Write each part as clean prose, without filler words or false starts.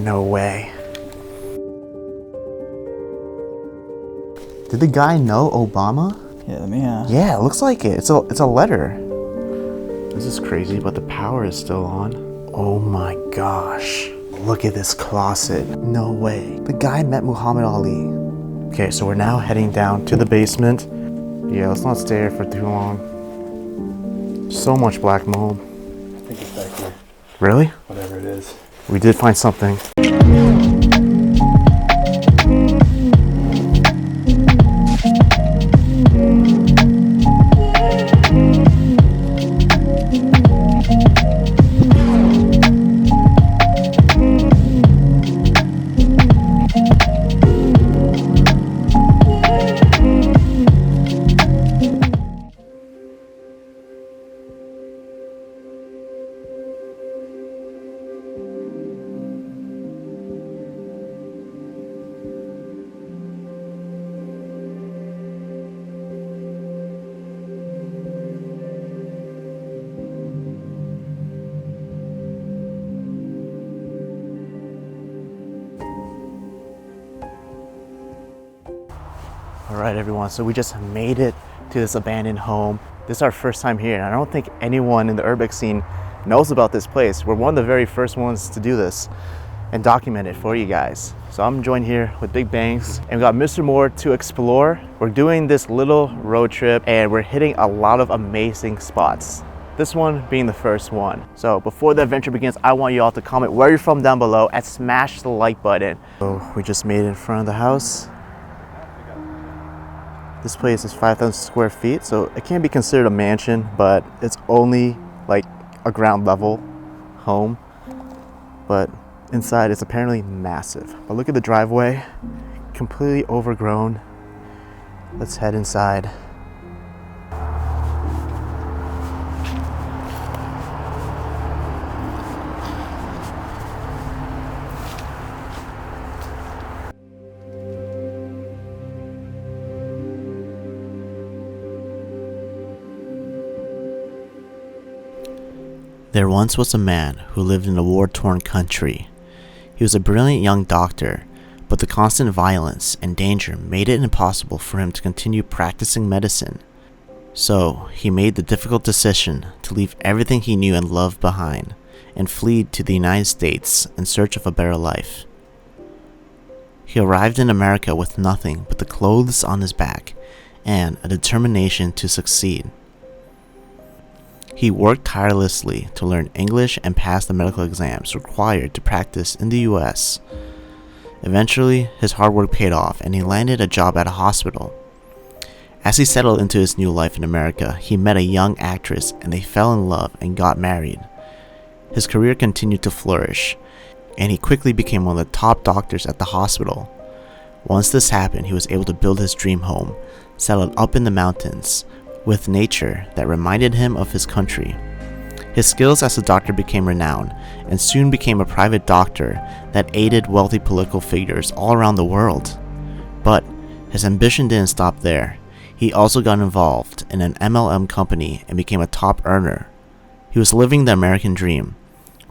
No way. Did the guy know Obama? Yeah, let me Yeah, it looks like it. It's a letter. This is crazy, but the power is still on. Oh my gosh. Look at this closet. No way. The guy met Muhammad Ali. Okay, so we're now heading down to the basement. Yeah, let's not stay here for too long. So much black mold. I think it's back here. Really? Whatever it is. We did find something. All right, everyone, so we just made it to this abandoned home. This is our first time here, and I don't think anyone in the urbex scene knows about this place. We're one of the very first ones to do this and document it for you guys. So I'm joined here with Big Bangs, and we got Mr. Moore to explore. We're doing this little road trip, and we're hitting a lot of amazing spots. This one being the first one. So before the adventure begins, I want you all to comment where you're from down below and smash the like button. So we just made it in front of the house. This place is 5,000 square feet, so it can't be considered a mansion, but it's only like a ground level home. But inside it's apparently massive. But look at the driveway, completely overgrown. Let's head inside. There once was a man who lived in a war-torn country. He was a brilliant young doctor, but the constant violence and danger made it impossible for him to continue practicing medicine. So, he made the difficult decision to leave everything he knew and loved behind and flee to the United States in search of a better life. He arrived in America with nothing but the clothes on his back and a determination to succeed. He worked tirelessly to learn English and pass the medical exams required to practice in the US. Eventually, his hard work paid off and he landed a job at a hospital. As he settled into his new life in America, he met a young actress and they fell in love and got married. His career continued to flourish, and he quickly became one of the top doctors at the hospital. Once this happened, he was able to build his dream home, settled up in the mountains, with nature that reminded him of his country. His skills as a doctor became renowned and soon became a private doctor that aided wealthy political figures all around the world. But his ambition didn't stop there. He also got involved in an MLM company and became a top earner. He was living the American dream,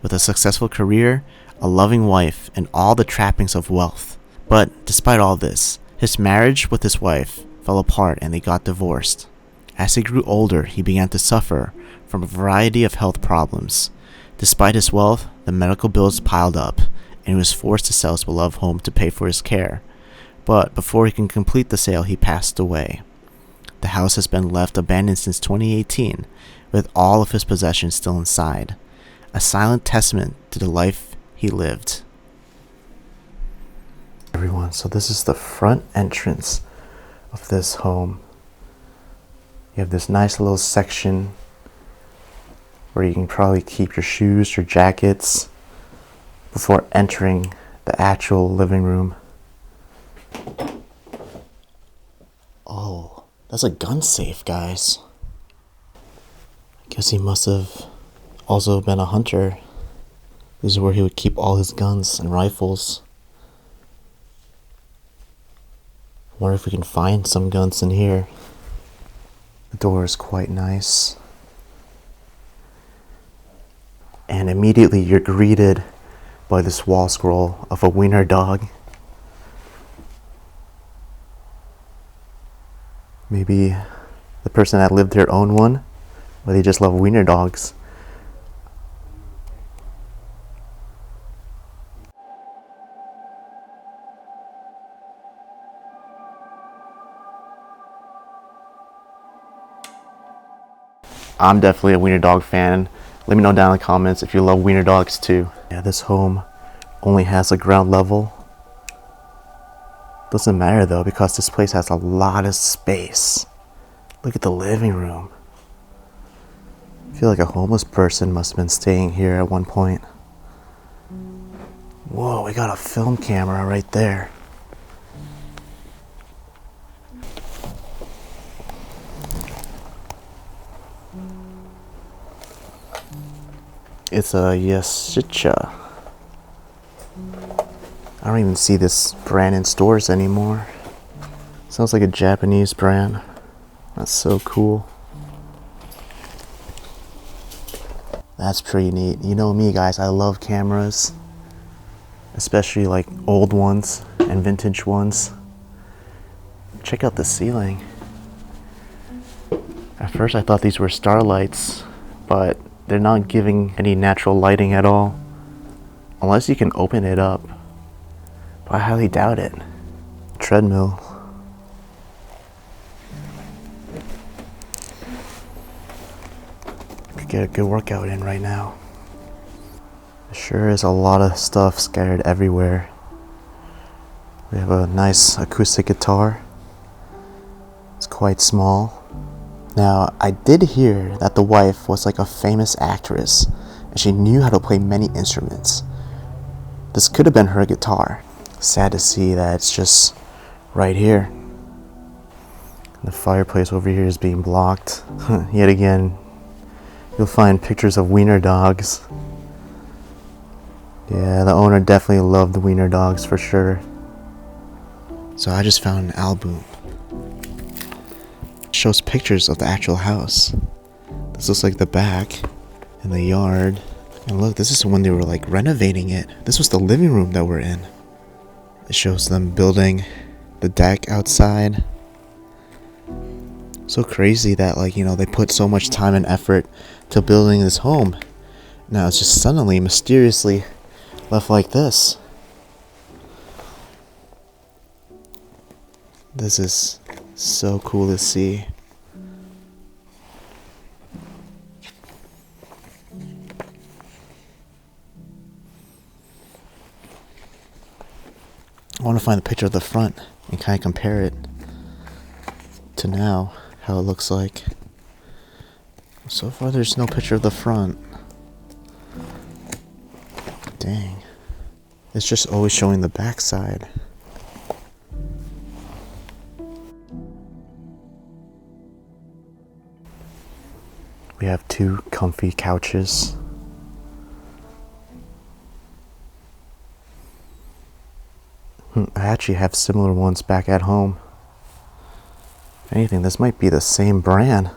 with a successful career, a loving wife, and all the trappings of wealth. But despite all this, his marriage with his wife fell apart and they got divorced. As he grew older, he began to suffer from a variety of health problems. Despite his wealth, the medical bills piled up, and he was forced to sell his beloved home to pay for his care. But before he can complete the sale, he passed away. The house has been left abandoned since 2018, with all of his possessions still inside, a silent testament to the life he lived. Everyone, so this is the front entrance of this home. You have this nice little section where you can probably keep your shoes, your jackets before entering the actual living room. Oh, that's a gun safe, guys. I guess he must have also been a hunter. This is where he would keep all his guns and rifles. I wonder if we can find some guns in here. The door is quite nice. And immediately you're greeted by this wall scroll of a wiener dog. Maybe the person that lived here owned one, or they just love wiener dogs. I'm definitely a wiener dog fan. Let me know down in the comments if you love wiener dogs too. Yeah, this home only has a ground level. Doesn't matter though, because this place has a lot of space. Look at the living room. I feel like a homeless person must have been staying here at one point. Whoa, we got a film camera right there. It's a Yashicha. I don't even see this brand in stores anymore. Sounds like a Japanese brand. That's so cool. That's pretty neat. You know me, guys, I love cameras, especially like old ones and vintage ones. Check out the ceiling. At first I thought these were starlights, but they're not giving any natural lighting at all, unless you can open it up. But I highly doubt it. Treadmill. Could get a good workout in right now. There sure is a lot of stuff scattered everywhere. We have a nice acoustic guitar. It's quite small. Now, I did hear that the wife was like a famous actress, and she knew how to play many instruments. This could have been her guitar. Sad to see that it's just right here. The fireplace over here is being blocked. Yet again, you'll find pictures of wiener dogs. Yeah, the owner definitely loved wiener dogs for sure. So I just found an album. It shows pictures of the actual house. This looks like the back and the yard. And look, this is when they were like renovating it. This was the living room that we're in. It shows them building the deck outside. So crazy that, like, you know, they put so much time and effort to building this home. Now it's just suddenly, mysteriously left like this. This is so cool to see. I want to find the picture of the front and kind of compare it to now, how it looks like. So far there's no picture of the front. Dang. It's just always showing the back side. We have two comfy couches. I actually have similar ones back at home. If anything, this might be the same brand.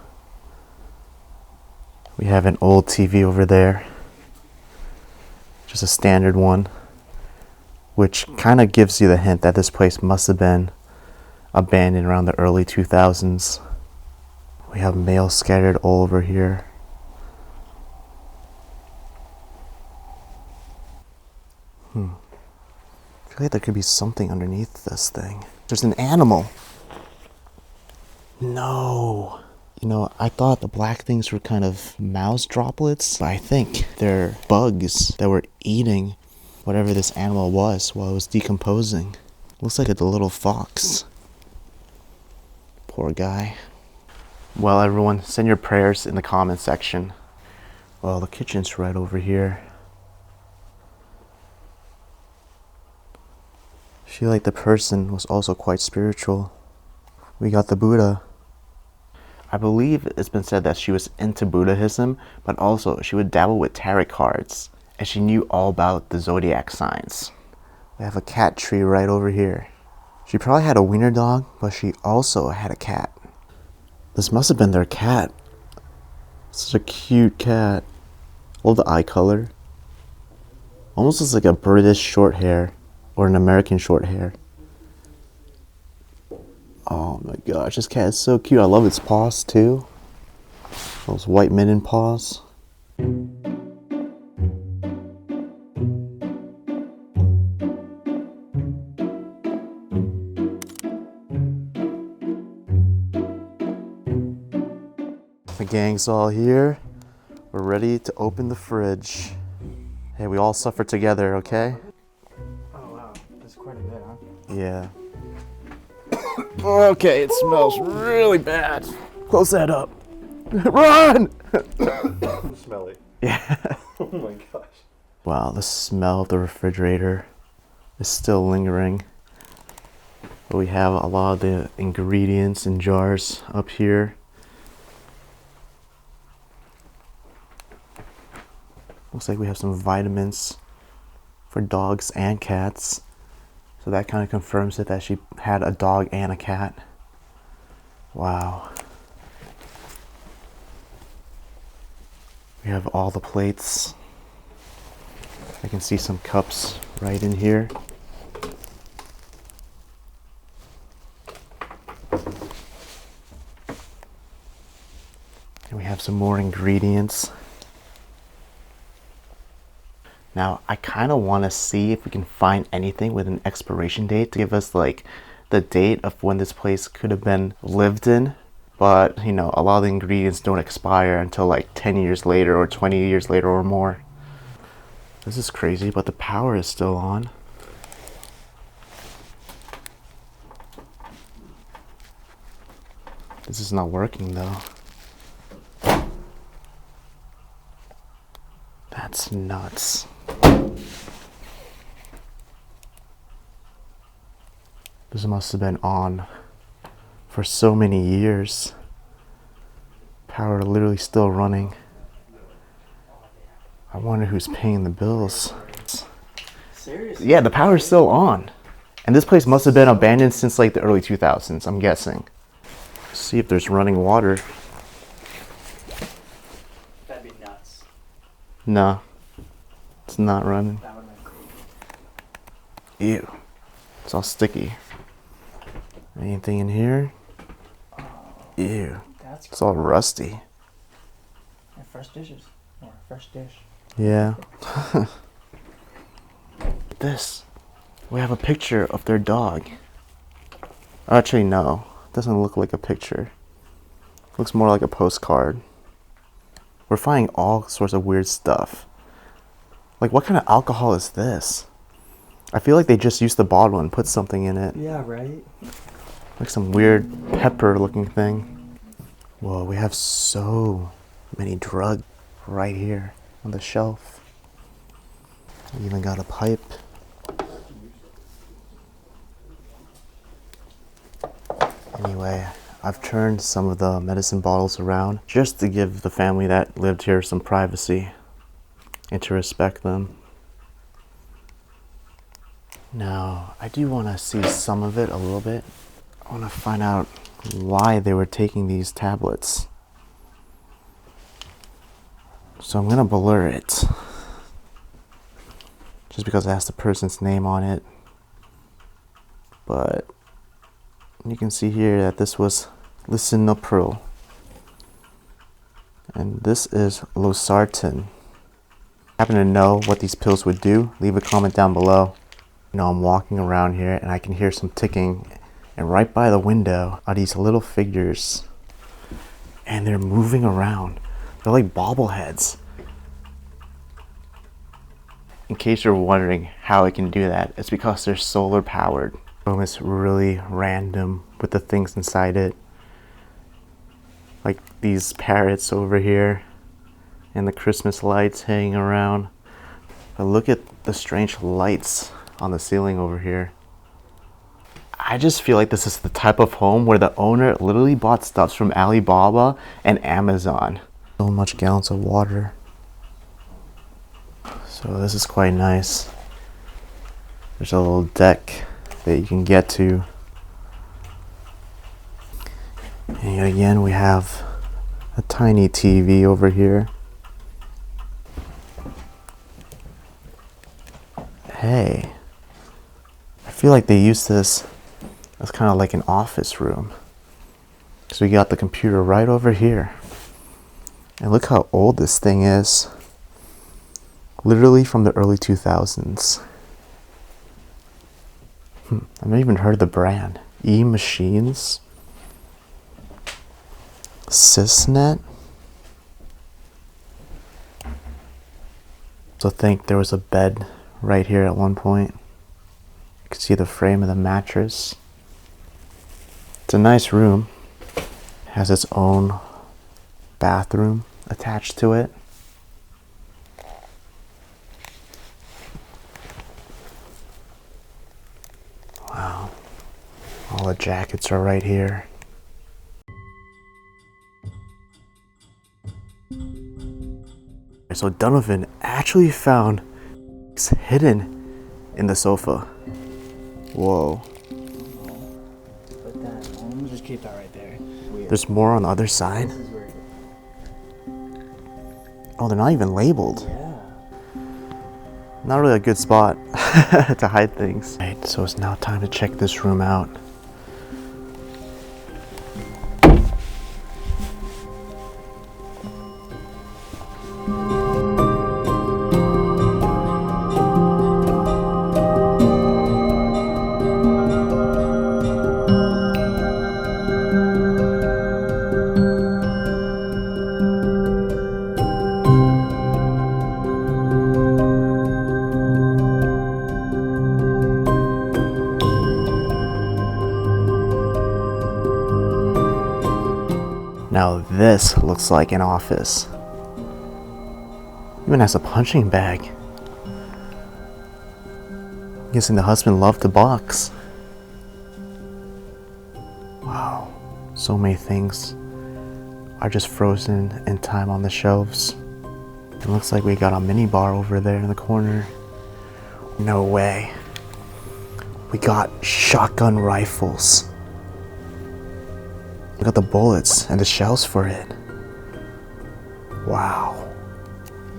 We have an old TV over there. Just a standard one. Which kind of gives you the hint that this place must have been abandoned around the early 2000s. We have mail scattered all over here. I feel like there could be something underneath this thing. There's an animal. No. You know, I thought the black things were kind of mouse droplets, but I think they're bugs that were eating whatever this animal was while it was decomposing. Looks like a little fox. Poor guy. Well, everyone, send your prayers in the comment section. Well, the kitchen's right over here. I feel like the person was also quite spiritual. We got the Buddha. I believe it's been said that she was into Buddhism, but also she would dabble with tarot cards, and she knew all about the zodiac signs. We have a cat tree right over here. She probably had a wiener dog, but she also had a cat. This must have been their cat. Such a cute cat. Love the eye color. Almost looks like a British short hair or an American short hair. Oh my gosh, this cat is so cute. I love its paws too. Those white mitten paws. The gang's all here. We're ready to open the fridge. Hey, we all suffer together, okay? Oh wow, that's quite a bit, huh? Yeah. Okay, it smells really bad. Close that up. Run! Smelly. Yeah. Oh my gosh. Wow, the smell of the refrigerator is still lingering. But we have a lot of the ingredients in jars up here. Looks like we have some vitamins for dogs and cats. So that kind of confirms it that she had a dog and a cat. Wow. We have all the plates. I can see some cups right in here. And we have some more ingredients. Now, I kind of want to see if we can find anything with an expiration date to give us like the date of when this place could have been lived in. But, you know, a lot of the ingredients don't expire until like 10 years later or 20 years later or more. This is crazy, but the power is still on. This is not working though. That's nuts. This must have been on for so many years. Power literally still running. I wonder who's paying the bills. Seriously? Yeah, the power's still on. And this place must have been abandoned since like the early 2000s, I'm guessing. See if there's running water. That'd be nuts. No, it's not running. That would have been crazy. Ew, it's all sticky. Anything in here? Ew, That's it's all rusty. And fresh dishes. Or fresh dish. Yeah. This. We have a picture of their dog. Actually, no. It doesn't look like a picture. It looks more like a postcard. We're finding all sorts of weird stuff. Like, what kind of alcohol is this? I feel like they just used the bottle and put something in it. Yeah, right? Like some weird pepper looking thing. Whoa, we have so many drugs right here on the shelf. We even got a pipe. Anyway, I've turned some of the medicine bottles around just to give the family that lived here some privacy and to respect them. Now, I do want to see some of it a little bit. I want to find out why they were taking these tablets. So I'm going to blur it. Just because it has the person's name on it. But you can see here that this was lisinopril. And this is losartan. Happen to know what these pills would do? Leave a comment down below. You know, I'm walking around here and I can hear some ticking. And right by the window are these little figures. And they're moving around. They're like bobbleheads. In case you're wondering how it can do that, it's because they're solar powered. It's really random with the things inside it. Like these parrots over here. And the Christmas lights hanging around. But look at the strange lights on the ceiling over here. I just feel like this is the type of home where the owner literally bought stuff from Alibaba and Amazon. So much gallons of water. So this is quite nice. There's a little deck that you can get to. And again, we have a tiny TV over here. Okay. I feel like they use this as kind of like an office room. So we got the computer right over here. And look how old this thing is. Literally from the early 2000s. I've never even heard of the brand. E-Machines. Sysnet. So think there was a bed right here at one point. You can see the frame of the mattress. It's a nice room. It has its own bathroom attached to it. Wow. All the jackets are right here. So Donovan actually found it's hidden in the sofa. Whoa. Put that. I'm gonna just keep that right there. Weird. There's more on the other side. This is weird. Oh, they're not even labeled. Yeah. Not really a good spot to hide things. Right, so it's now time to check this room out. Now this looks like an office. Even has a punching bag. I'm guessing the husband loved to box. Wow, so many things are just frozen in time on the shelves. It looks like we got a mini bar over there in the corner. No way. We got shotgun rifles. We got the bullets and the shells for it. Wow.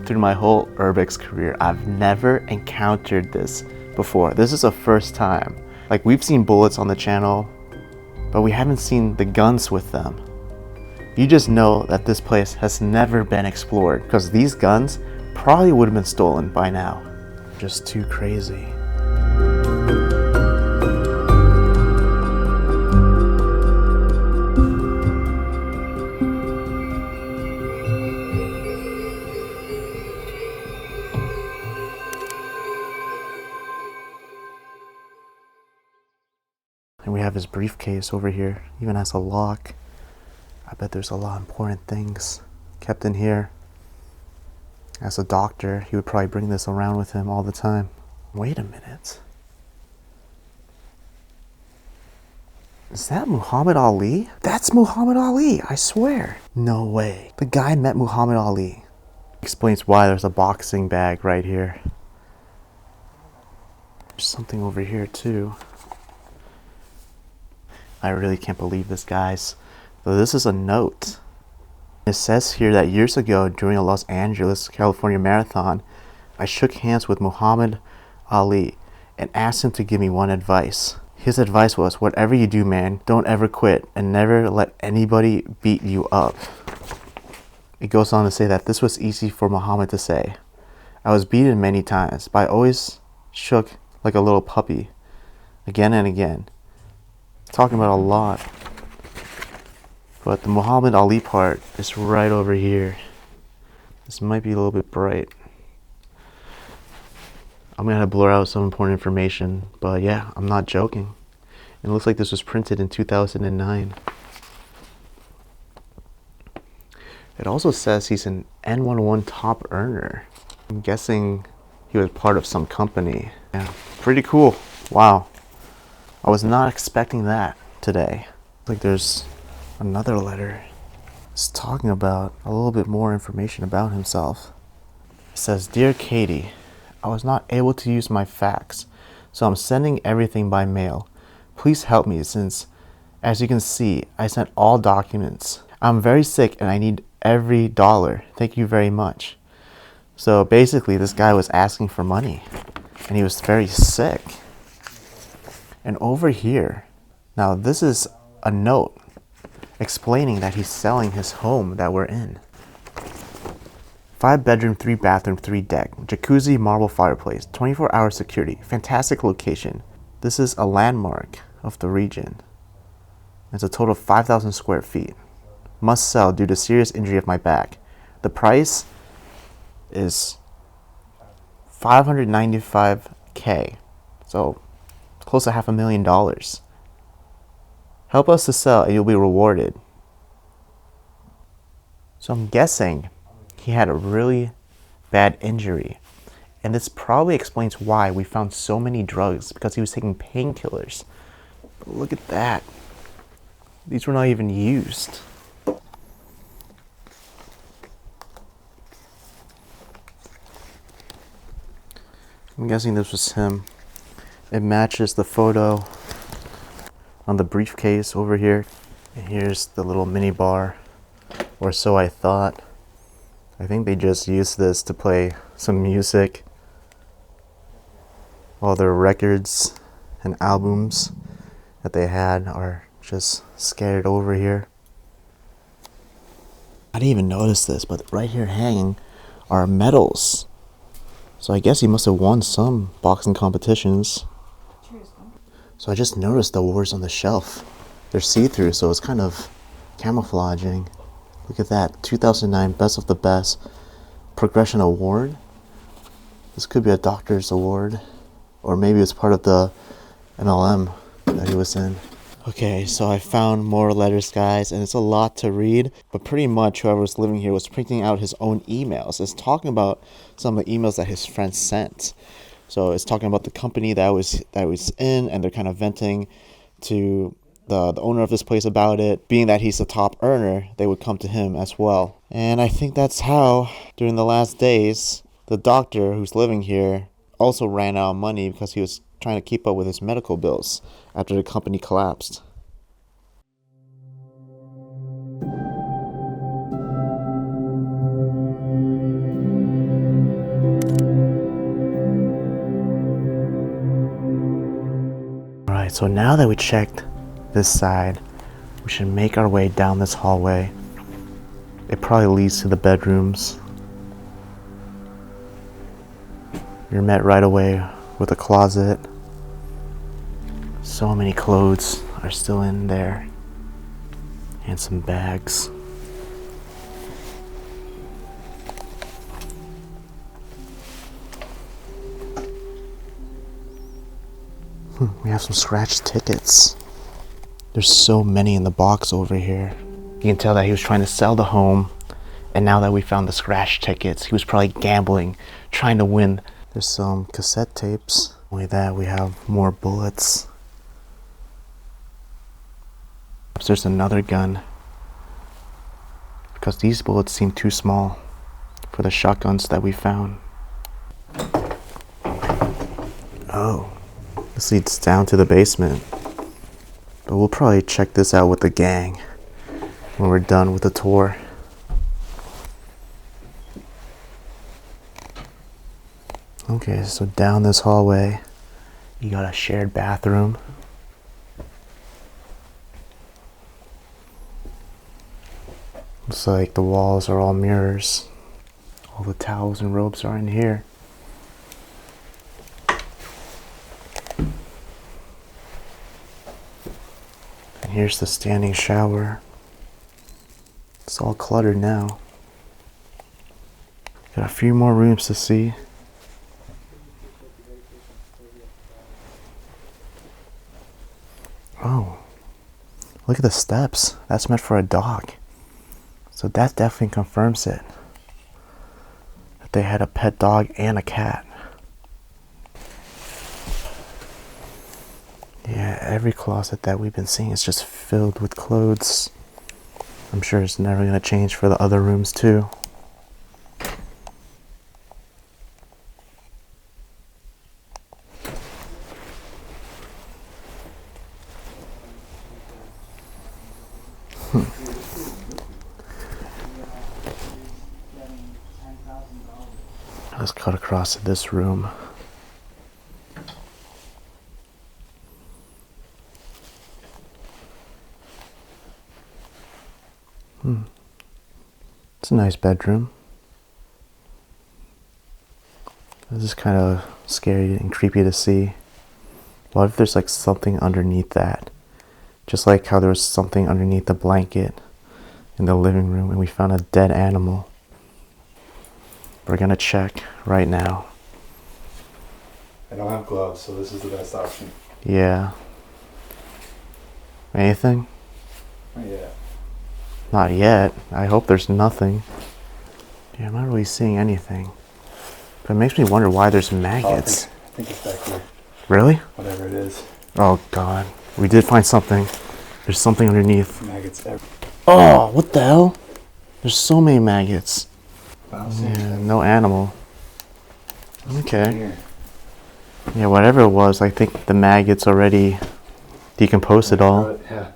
Through my whole Urbex career, I've never encountered this before. This is the first time. Like, we've seen bullets on the channel, but we haven't seen the guns with them. You just know that this place has never been explored, because these guns probably would have been stolen by now. Just too crazy. And we have his briefcase over here. Even has a lock. I bet there's a lot of important things kept in here. As a doctor, he would probably bring this around with him all the time. Wait a minute. Is that Muhammad Ali? That's Muhammad Ali, I swear. No way. The guy met Muhammad Ali. Explains why there's a boxing bag right here. There's something over here too. I really can't believe this, guys. So this is a note. It says here that years ago during a Los Angeles, California marathon, I shook hands with Muhammad Ali and asked him to give me one advice. His advice was, whatever you do, man, don't ever quit and never let anybody beat you up. It goes on to say that this was easy for Muhammad to say. I was beaten many times, but I always shook like a little puppy, again and again. Talking about a lot. But the Muhammad Ali part is right over here. This might be a little bit bright. I'm gonna blur out some important information, but yeah, I'm not joking. It looks like this was printed in 2009. It also says he's an N11 top earner. I'm guessing he was part of some company. Yeah, pretty cool. Wow. I was not expecting that today. Like there's another letter. It's talking about a little bit more information about himself. It says, Dear Katie, I was not able to use my fax, so I'm sending everything by mail. Please help me since, as you can see, I sent all documents. I'm very sick and I need every dollar. Thank you very much. So basically this guy was asking for money. and he was very sick. And over here, now this is a note explaining that he's selling his home that we're in. 5-bedroom, 3-bathroom, 3-deck, jacuzzi, marble fireplace, 24-hour security, fantastic location. This is a landmark of the region. It's a total of 5,000 square feet. Must sell due to serious injury of my back. The price is $595K, so close to $500,000. Help us to sell and you'll be rewarded. So I'm guessing he had a really bad injury, and this probably explains why we found so many drugs, because he was taking painkillers. But look at that. These were not even used. I'm guessing this was him. It matches the photo on the briefcase over here. And here's the little mini bar, or so I thought. I think they just used this to play some music. All their records and albums that they had are just scattered over here. I didn't even notice this, but right here hanging are medals. So I guess he must have won some boxing competitions. So I just noticed the awards on the shelf. They're see-through, so it's kind of camouflaging. Look at that, 2009 Best of the Best Progression Award. This could be a doctor's award, or maybe it's part of the MLM that he was in. Okay, so I found more letters, guys, and it's a lot to read, but pretty much whoever was living here was printing out his own emails. It's talking about some of the emails that his friends sent. So it's talking about the company that was in, and they're kind of venting to the owner of this place about it. Being that he's the top earner, they would come to him as well. And I think that's how, during the last days, the doctor who's living here also ran out of money because he was trying to keep up with his medical bills after the company collapsed. Alright, so now that we checked this side, we should make our way down this hallway. It probably leads to the bedrooms. You're met right away with a closet. So many clothes are still in there, and some bags. We have some scratched tickets. There's so many in the box over here. You can tell that he was trying to sell the home, and now that we found the scratch tickets, he was probably gambling, trying to win. There's some cassette tapes. Only that, we have more bullets. There's another gun, because these bullets seem too small for the shotguns that we found. Oh, this leads down to the basement. But we'll probably check this out with the gang when we're done with the tour. Okay, so down this hallway, you got a shared bathroom. Looks like the walls are all mirrors. All the towels and robes are in here. And here's the standing shower. It's all cluttered now. Got a few more rooms to see. Oh, look at the steps. That's meant for a dog. So that definitely confirms it, that they had a pet dog and a cat. Yeah, every closet that we've been seeing is just filled with clothes. I'm sure it's never going to change for the other rooms too. Let's cut across to this room. It's a nice bedroom. This is kind of scary and creepy to see. What if there's like something underneath that? Just like how there was something underneath the blanket in the living room and we found a dead animal. We're gonna check right now. I don't have gloves, so this is the best option. Yeah. Anything? Not yet. Not yet. I hope there's nothing. Yeah, I'm not really seeing anything. But it makes me wonder why there's maggots. I think it's back here. Really? Whatever it is. Oh god. We did find something. There's something underneath. Maggots everywhere. Oh, what the hell? There's so many maggots. Bouncing. Yeah, no animal. Okay. Here. Yeah, whatever it was, I think the maggots already decomposed it all. Yeah.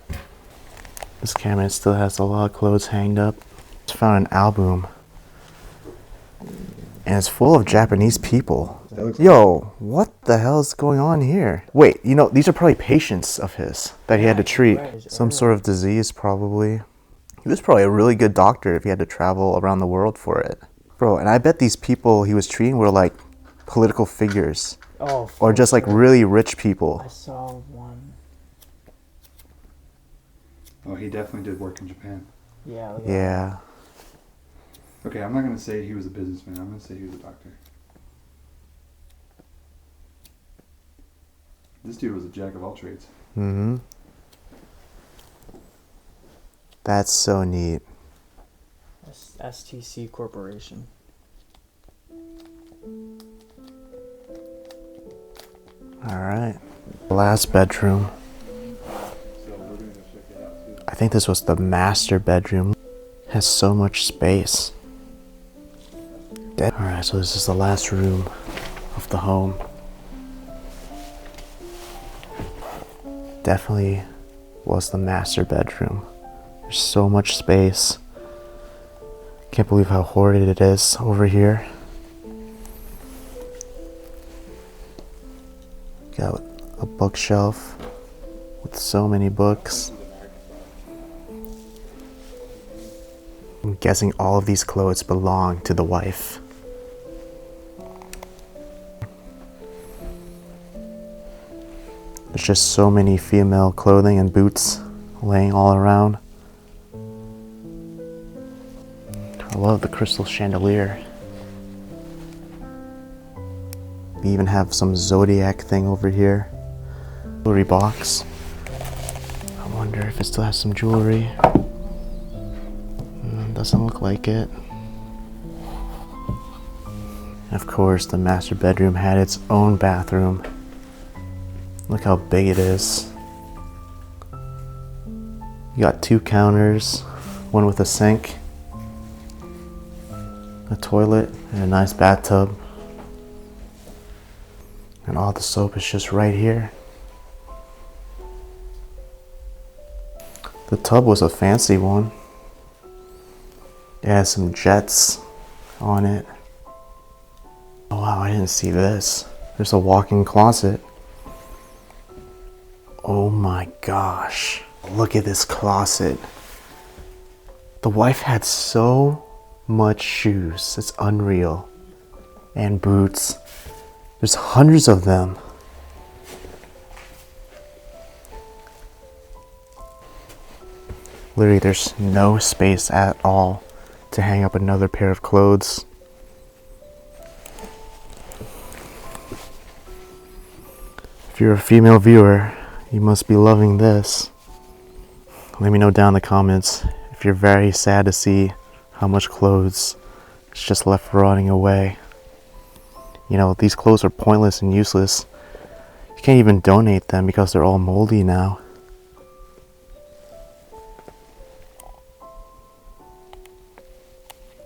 This cabinet still has a lot of clothes hanged up. Just found an album. And it's full of Japanese people. Yo, what the hell is going on here? Wait, you know, these are probably patients of his that he had to treat. Some sort of disease, probably. He was probably a really good doctor if he had to travel around the world for it. Bro, and I bet these people he was treating were like political figures. Oh, Or just like really rich people. I saw one. Oh, he definitely did work in Japan. Yeah. Look at Yeah. Okay, I'm not going to say he was a businessman. I'm going to say he was a doctor. This dude was a jack of all trades. Mm-hmm. That's so neat. that. STC Corporation. Alright. Last bedroom. So we're going to go check it out too. I think this was the master bedroom. Has so much space. Alright, so this is the last room of the home. Definitely was the master bedroom. There's so much space. Can't believe how hoarded it is over here. Got a bookshelf with so many books. I'm guessing all of these clothes belong to the wife. There's just so many female clothing and boots laying all around. I love the crystal chandelier. We even have some zodiac thing over here. Jewelry box. I wonder if it still has some jewelry. Doesn't look like it. And of course, the master bedroom had its own bathroom. Look how big it is. You got 2 counters, one with a sink, a toilet, and a nice bathtub. And all the soap is just right here. The tub was a fancy one. It has some jets on it. Oh wow, I didn't see this. There's a walk-in closet. Oh my gosh. Look at this closet. The wife had so much shoes. It's unreal. And boots. There's hundreds of them. Literally, there's no space at all to hang up another pair of clothes. If you're a female viewer, you must be loving this. Let me know down in the comments if you're very sad to see how much clothes is just left rotting away. You know, these clothes are pointless and useless. You can't even donate them because they're all moldy now.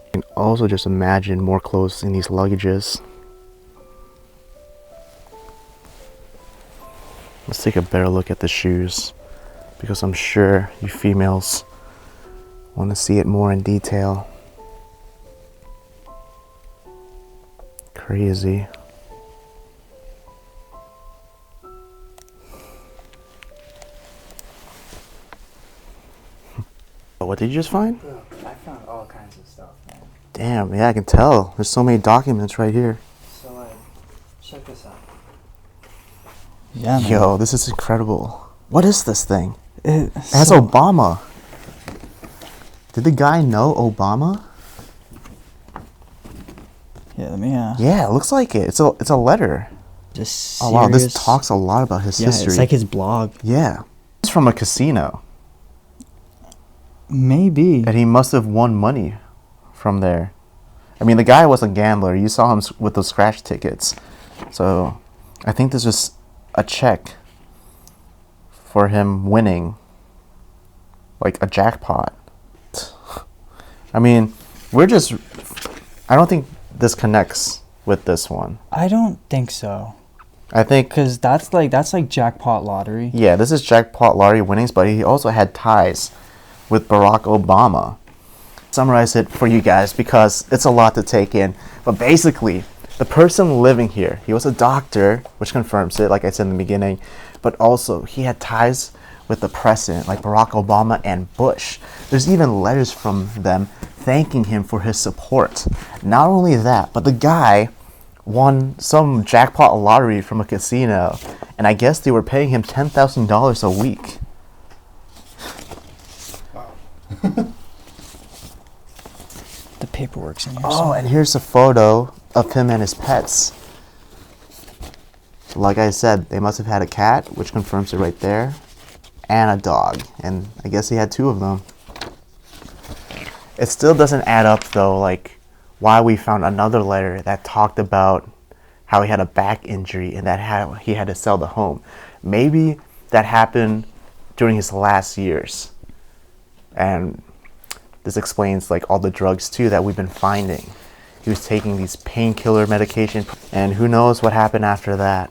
You can also just imagine more clothes in these luggages. Let's take a better look at the shoes, because I'm sure you females want to see it more in detail. Crazy. what did you just find? Bro, I found all kinds of stuff, man. Damn, yeah, I can tell. There's so many documents right here. So, like, check this out. Yeah, man. Yo, this is incredible. What is this thing? It has Obama. Did the guy know Obama? Yeah, let me, Yeah, it looks like it. It's a letter. Just Oh, wow, this talks a lot about his history. It's like his blog. Yeah. It's from a casino. Maybe. And he must have won money from there. I mean, the guy was a gambler. You saw him with those scratch tickets. So, I think this was a check for him winning, like a jackpot. I mean, I don't think this connects with this one. I don't think so. I think, because that's like jackpot lottery. Yeah, this is jackpot lottery winnings, but he also had ties with Barack Obama. Summarize it for you guys because it's a lot to take in. But basically, the person living here, he was a doctor, which confirms it, like I said in the beginning, but also he had ties with the president, like Barack Obama and Bush. There's even letters from them thanking him for his support. Not only that, but the guy won some jackpot lottery from a casino, and I guess they were paying him $10,000 a week. Wow. The paperwork's in here. Oh, and here's a photo of him and his pets. Like I said, they must have had a cat, which confirms it right there, and a dog, and I guess he had two of them. It still doesn't add up though, like why we found another letter that talked about how he had a back injury and that how he had to sell the home. Maybe that happened during his last years. And this explains like all the drugs too that we've been finding. He was taking these painkiller medication, and who knows what happened after that.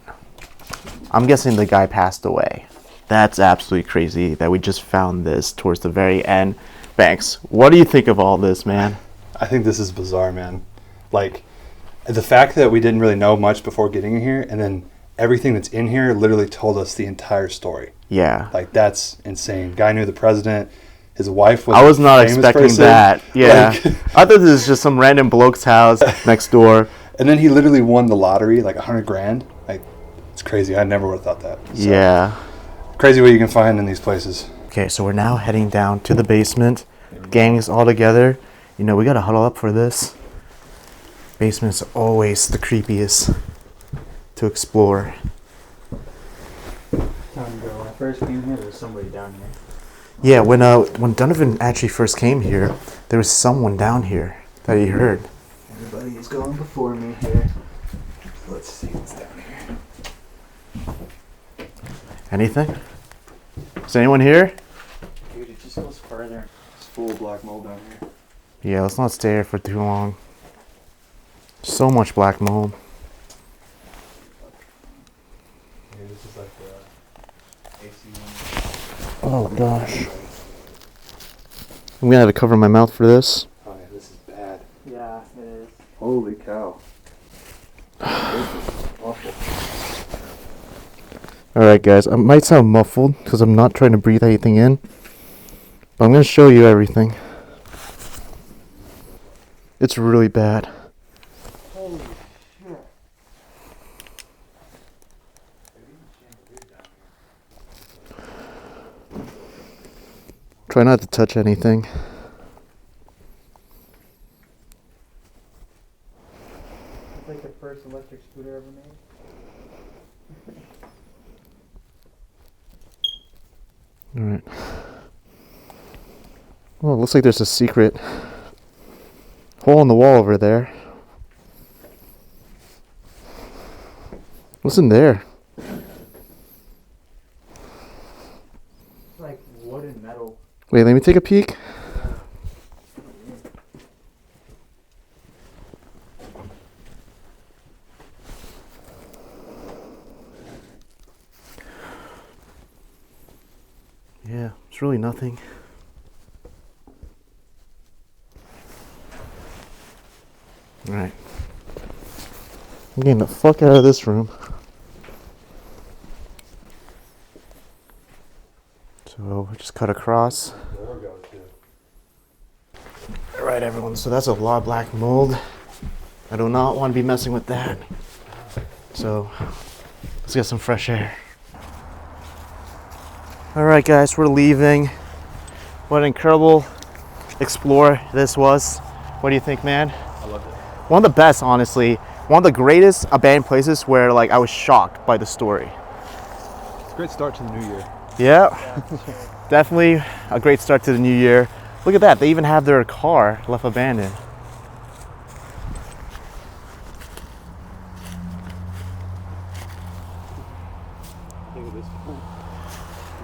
I'm guessing the guy passed away. That's absolutely crazy that we just found this towards the very end. Banks, what do you think of all this, man? I think this is bizarre, man. Like, the fact that we didn't really know much before getting in here, and then everything that's in here literally told us the entire story. Yeah. Like, that's insane. Guy knew the president. His wife was I was not a famous expecting person. that. Yeah. Like, I thought this was just some random bloke's house next door. and then he literally won the lottery, like $100,000. Like, it's crazy. I never would have thought that. So, Yeah. crazy what you can find in these places. Okay, so we're now heading down to the basement. Gangs all together. You know, we gotta huddle up for this. Basement's always the creepiest to explore. Time ago, when I first came here, there was somebody down here. Yeah, when Donovan actually first came here, there was someone down here that he heard. Everybody is going before me here. Let's see what's down here. Anything? Is anyone here? Dude, it just goes further. It's full of black mold down here. Yeah, let's not stay here for too long. So much black mold. Yeah, this is like the AC Oh gosh. I'm gonna have to cover my mouth for this. Oh yeah, this is bad. Yeah, it is. Holy cow. This is awful. Alright guys, I might sound muffled because I'm not trying to breathe anything in. But I'm gonna show you everything. It's really bad. Holy shit. Try not to touch anything. It's like the first electric scooter ever made. Alright. Well, it looks like there's a secret hole in the wall over there. What's in there? It's like wood and metal. Wait, let me take a peek. Yeah, it's really nothing. Alright. I'm getting the fuck out of this room. So, just cut across. There we go, too. right, everyone, so that's a lot of black mold. I do not want to be messing with that. So let's get some fresh air. All right, guys, we're leaving. What an incredible explorer this was. What do you think, man? I loved it. One of the best, honestly. One of the greatest abandoned places where like I was shocked by the story. It's a great start to the new year. Yeah, definitely a great start to the new year. Look at that, they even have their car left abandoned. Look at this one.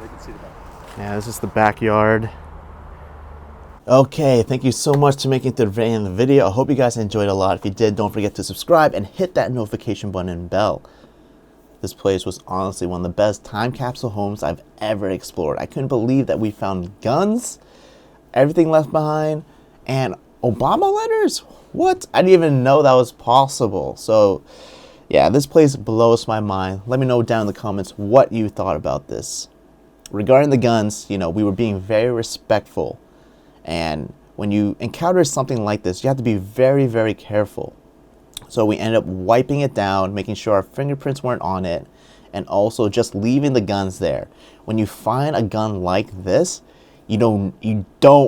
They can see the back. Yeah, this is the backyard. Okay, thank you so much for making it to the very end of the video. I hope you guys enjoyed a lot. If you did, don't forget to subscribe and hit that notification button and bell. This place was honestly one of the best time capsule homes I've ever explored. I couldn't believe that we found guns, everything left behind, and Obama letters. What? I didn't even know that was possible. So yeah, this place blows my mind. Let me know down in the comments what you thought about this. Regarding the guns, you know, we were being very respectful. And when you encounter something like this, you have to be very, very careful. So we ended up wiping it down, making sure our fingerprints weren't on it, and also just leaving the guns there. When you find a gun like this, you don't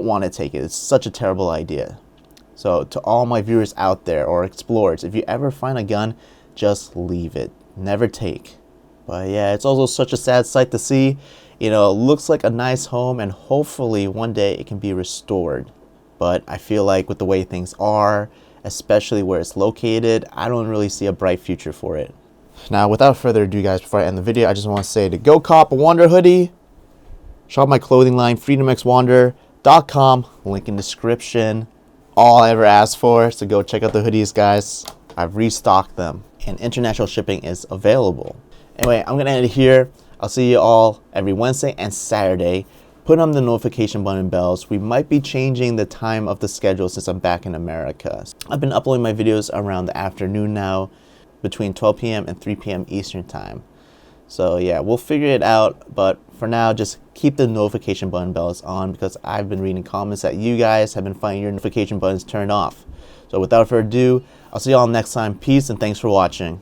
want to take it. It's such a terrible idea. So to all my viewers out there or explorers, if you ever find a gun, just leave it. Never take. But yeah, it's also such a sad sight to see. You know, it looks like a nice home, and hopefully one day it can be restored. But I feel like with the way things are, especially where it's located, I don't really see a bright future for it. Now, without further ado, guys, before I end the video, I just want to say to go cop a Wander hoodie. Shop my clothing line, freedomxwander.com, link in description. All I ever asked for, so go check out the hoodies, guys. I've restocked them, and international shipping is available. Anyway, I'm going to end it here. I'll see you all every Wednesday and Saturday. Put on the notification button and bells. We might be changing the time of the schedule since I'm back in America. I've been uploading my videos around the afternoon now, between 12 p.m. and 3 p.m. Eastern time. So yeah, we'll figure it out. But for now, just keep the notification button bells on, because I've been reading comments that you guys have been finding your notification buttons turned off. So without further ado, I'll see you all next time. Peace and thanks for watching.